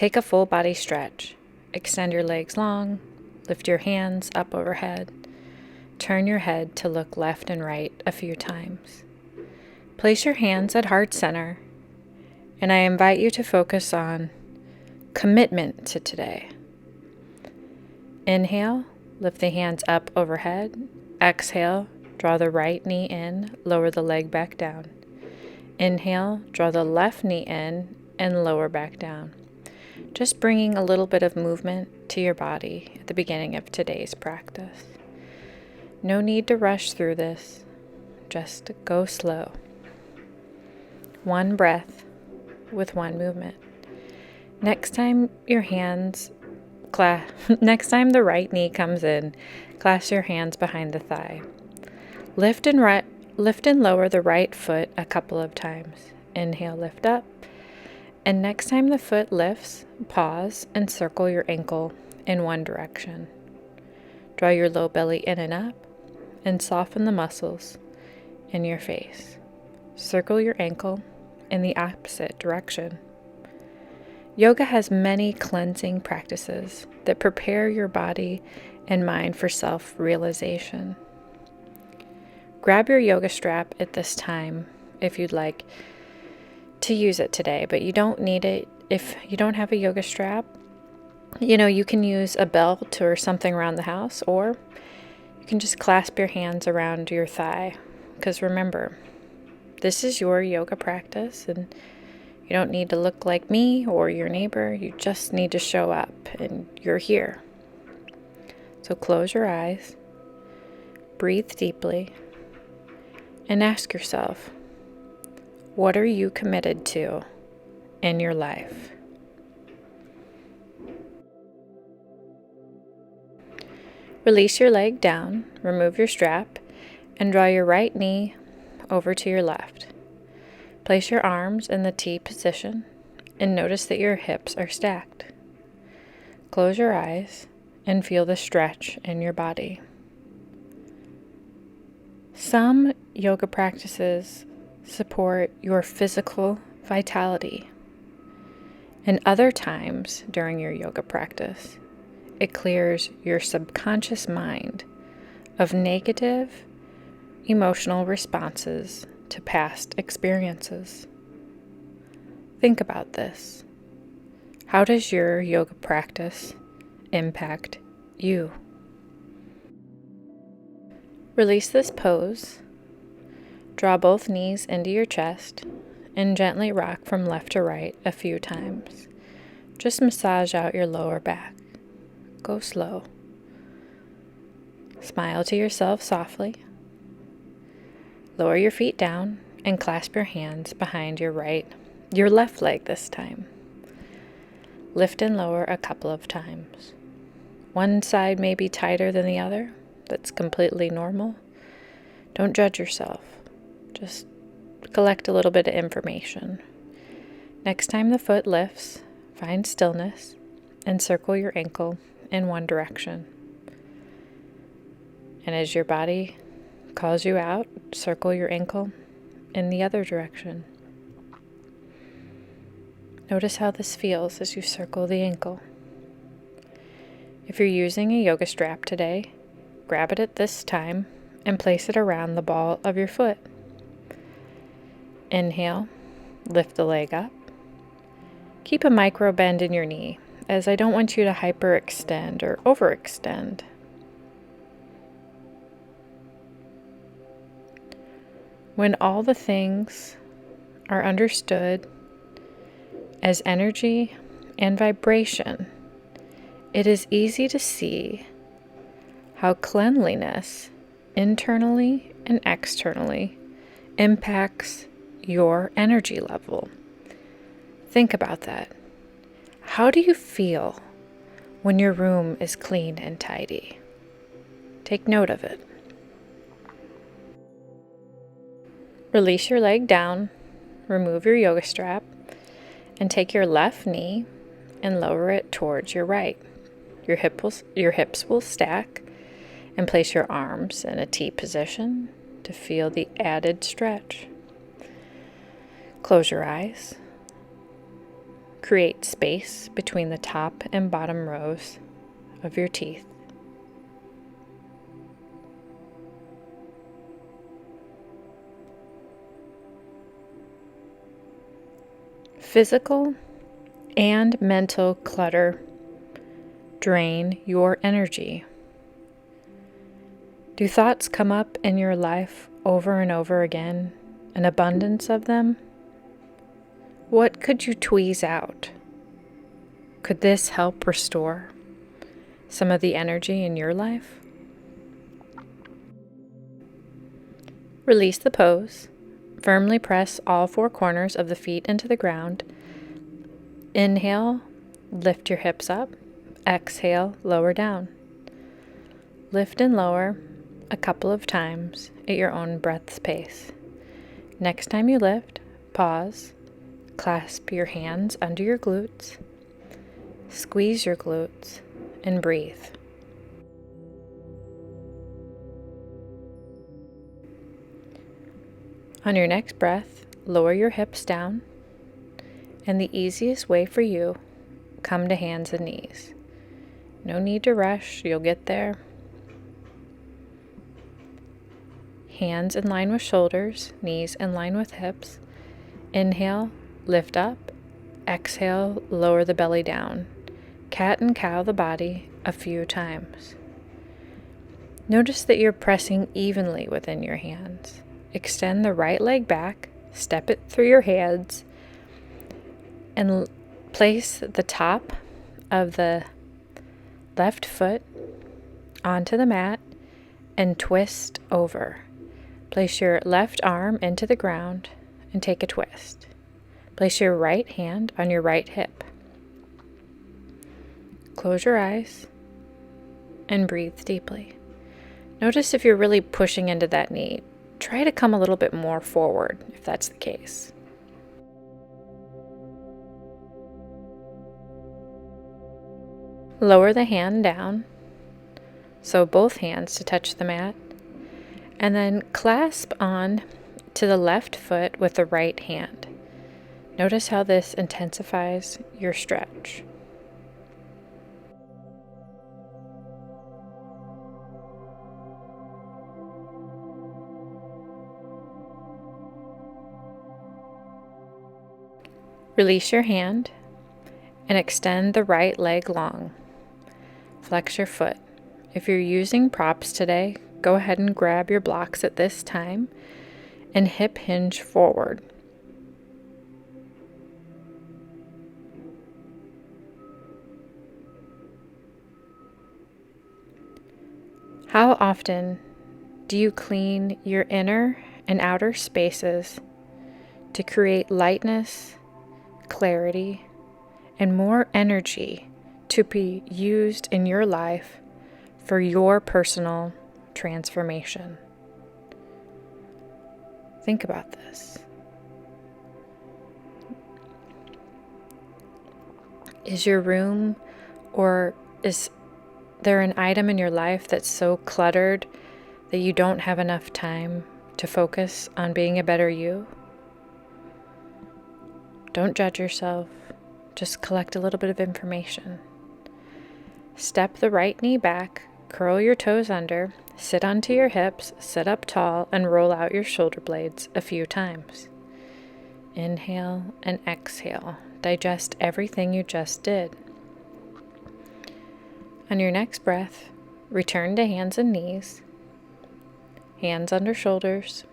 Take a full body stretch. Extend your legs long, lift your hands up overhead. Turn your head to look left and right a few times. Place your hands at heart center, and I invite you to focus on commitment to today. Inhale, lift the hands up overhead. Exhale, draw the right knee in, lower the leg back down. Inhale, draw the left knee in and lower back down. Just bringing a little bit of movement to your body at the beginning of today's practice. No need to rush through this. Just go slow. One breath with one movement. Next time next time the right knee comes in, clasp your hands behind the thigh. Lift and lower the right foot a couple of times. Inhale, lift up. And next time the foot lifts, pause and circle your ankle in one direction. Draw your low belly in and up and soften the muscles in your face. Circle your ankle in the opposite direction. Yoga has many cleansing practices that prepare your body and mind for self-realization. Grab your yoga strap at this time if you'd like to use it today, but you don't need it. If you don't have a yoga strap, you can use a belt or something around the house, or you can just clasp your hands around your thigh. Because remember, this is your yoga practice, and you don't need to look like me or your neighbor. You just need to show up, and you're here. So close your eyes, breathe deeply, and ask yourself, what are you committed to in your life? Release your leg down, remove your strap, and draw your right knee over to your left. Place your arms in the T position and notice that your hips are stacked. Close your eyes and feel the stretch in your body. Some yoga practices support your physical vitality, and other times during your yoga practice, it clears your subconscious mind of negative emotional responses to past experiences. Think about this. How does your yoga practice impact you? Release this pose. Draw both knees into your chest and gently rock from left to right a few times. Just massage out your lower back. Go slow. Smile to yourself softly. Lower your feet down and clasp your hands behind your left leg this time. Lift and lower a couple of times. One side may be tighter than the other. That's completely normal. Don't judge yourself. Just collect a little bit of information. Next time the foot lifts, find stillness and circle your ankle in one direction. And as your body calls you out, circle your ankle in the other direction. Notice how this feels as you circle the ankle. If you're using a yoga strap today, grab it at this time and place it around the ball of your foot. Inhale, lift the leg up. Keep a micro bend in your knee, as I don't want you to hyperextend or overextend. When all the things are understood as energy and vibration, it is easy to see how cleanliness, internally and externally, impacts your energy level. Think about that. How do you feel when your room is clean and tidy? Take note of it. Release your leg down, remove your yoga strap, and take your left knee and lower it towards your right. Your hips will stack, and place your arms in a T position to feel the added stretch. Close your eyes. Create space between the top and bottom rows of your teeth. Physical and mental clutter drain your energy. Do thoughts come up in your life over and over again, an abundance of them? What could you tweeze out? Could this help restore some of the energy in your life? Release the pose. Firmly press all four corners of the feet into the ground. Inhale, lift your hips up. Exhale, lower down. Lift and lower a couple of times at your own breath's pace. Next time you lift, pause, clasp your hands under your glutes, squeeze your glutes, and breathe. On your next breath, lower your hips down, and the easiest way for you, come to hands and knees. No need to rush, you'll get there. Hands in line with shoulders, knees in line with hips. Inhale, lift up. Exhale, lower the belly down. Cat and cow the body a few times. Notice that you're pressing evenly within your hands. Extend the right leg back, step it through your hands, and place the top of the left foot onto the mat and twist over. Place your left arm into the ground and take a twist. Place your right hand on your right hip. Close your eyes and breathe deeply. Notice if you're really pushing into that knee. Try to come a little bit more forward if that's the case. Lower the hand down, so both hands to touch the mat, and then clasp on to the left foot with the right hand. Notice how this intensifies your stretch. Release your hand and extend the right leg long. Flex your foot. If you're using props today, go ahead and grab your blocks at this time and hip hinge forward. How often do you clean your inner and outer spaces to create lightness, clarity, and more energy to be used in your life for your personal transformation? Think about this. Is your room, or is there an item in your life that's so cluttered that you don't have enough time to focus on being a better you? Don't judge yourself. Just collect a little bit of information. Step the right knee back, curl your toes under, sit onto your hips, sit up tall, and roll out your shoulder blades a few times. Inhale and exhale. Digest everything you just did. On your next breath, return to hands and knees, hands under shoulders.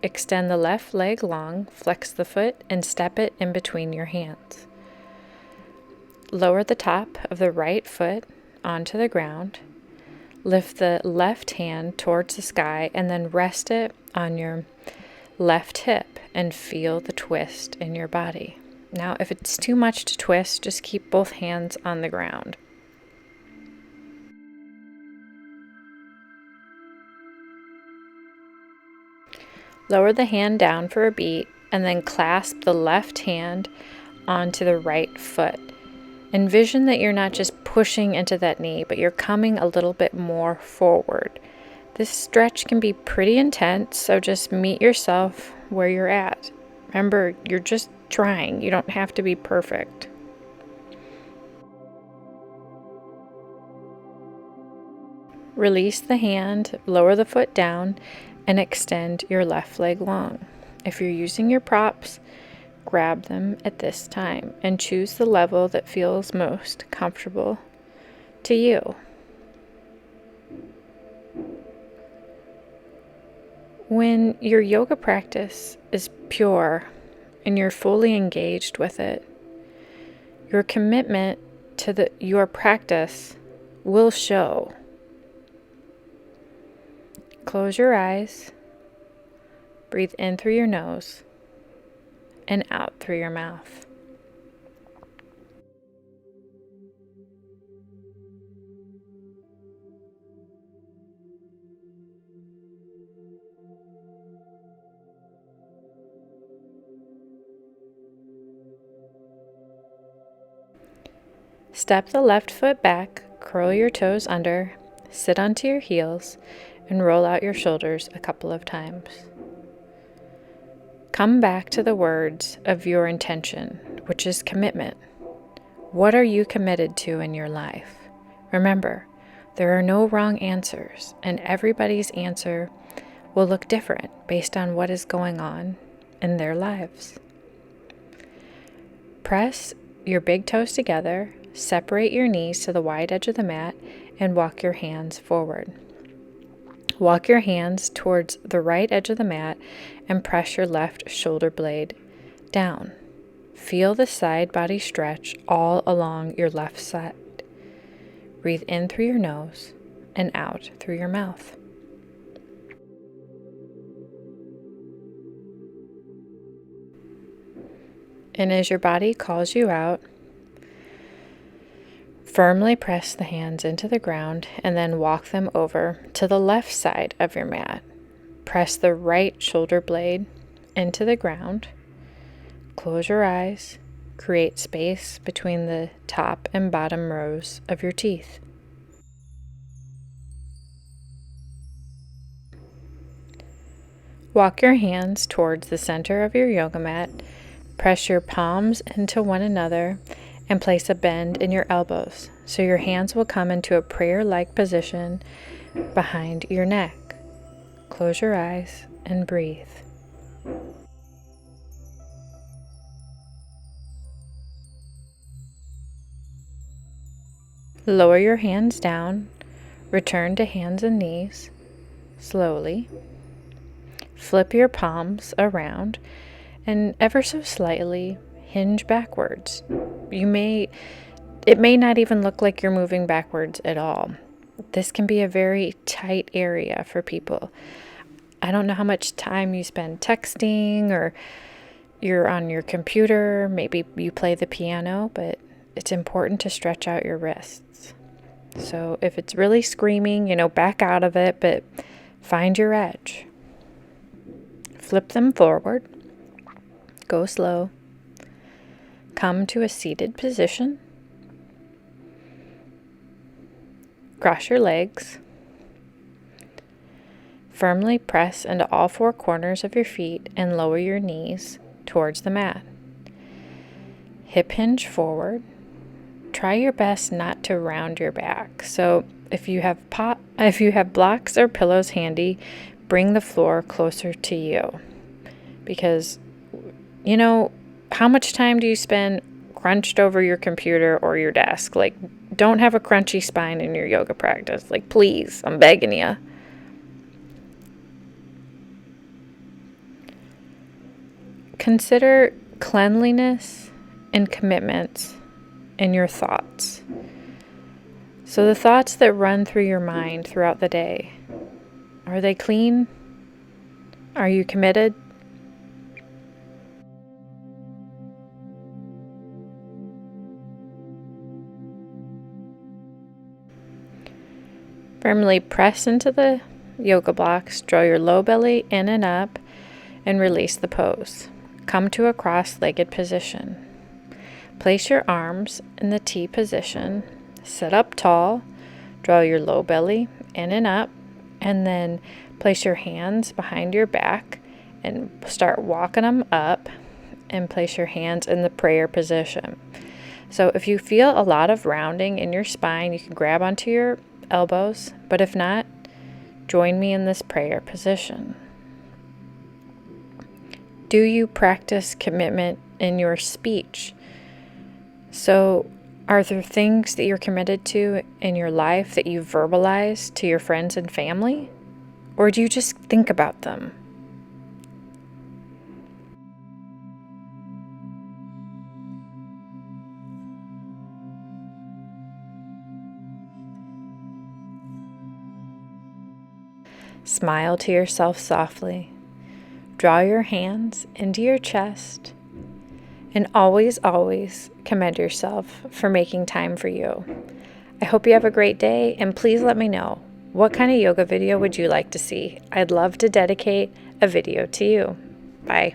Extend the left leg long, flex the foot, and step it in between your hands. Lower the top of the right foot onto the ground. Lift the left hand towards the sky and then rest it on your left hip and feel the twist in your body. Now, if it's too much to twist, just keep both hands on the ground. Lower the hand down for a beat and then clasp the left hand onto the right foot. Envision that you're not just pushing into that knee, but you're coming a little bit more forward. This stretch can be pretty intense, so just meet yourself where you're at. Remember, you're just trying. You don't have to be perfect. release the hand, lower the foot down, and extend your left leg long. If you're using your props, grab them at this time and choose the level that feels most comfortable to you. When your yoga practice is pure and you're fully engaged with it, your commitment to your practice will show. Close your eyes, breathe in through your nose and out through your mouth. Step the left foot back, curl your toes under, sit onto your heels, and roll out your shoulders a couple of times. Come back to the words of your intention, which is commitment. What are you committed to in your life? Remember, there are no wrong answers, and everybody's answer will look different based on what is going on in their lives. Press your big toes together, separate your knees to the wide edge of the mat, and walk your hands forward. Walk your hands towards the right edge of the mat and press your left shoulder blade down. Feel the side body stretch all along your left side. Breathe in through your nose and out through your mouth. And as your body calls you out, firmly press the hands into the ground and then walk them over to the left side of your mat. Press the right shoulder blade into the ground. Close your eyes. Create space between the top and bottom rows of your teeth. Walk your hands towards the center of your yoga mat. Press your palms into one another and place a bend in your elbows so your hands will come into a prayer-like position behind your neck. Close your eyes and breathe. Lower your hands down, return to hands and knees slowly. Flip your palms around and ever so slightly hinge backwards. It may not even look like you're moving backwards at all. This can be a very tight area for people. I don't know how much time you spend texting or you're on your computer, maybe you play the piano, but it's important to stretch out your wrists. So if it's really screaming, back out of it, but find your edge. Flip them forward. Go slow. Come to a seated position. Cross your legs. Firmly press into all four corners of your feet and lower your knees towards the mat. Hip hinge forward. Try your best not to round your back. So if you have blocks or pillows handy, bring the floor closer to you. Because how much time do you spend crunched over your computer or your desk? Don't have a crunchy spine in your yoga practice. Please, I'm begging you. Consider cleanliness and commitments in your thoughts. So the thoughts that run through your mind throughout the day, are they clean? Are you committed? Firmly press into the yoga blocks, draw your low belly in and up, and release the pose. Come to a cross-legged position. Place your arms in the T position, sit up tall, draw your low belly in and up, and then place your hands behind your back and start walking them up and place your hands in the prayer position. So if you feel a lot of rounding in your spine, you can grab onto your elbows, but if not, join me in this prayer position. Do you practice commitment in your speech? So, are there things that you're committed to in your life that you verbalize to your friends and family? Or do you just think about them? Smile to yourself softly. Draw your hands into your chest. And always, always commend yourself for making time for you. I hope you have a great day, and please let me know, what kind of yoga video would you like to see? I'd love to dedicate a video to you. Bye.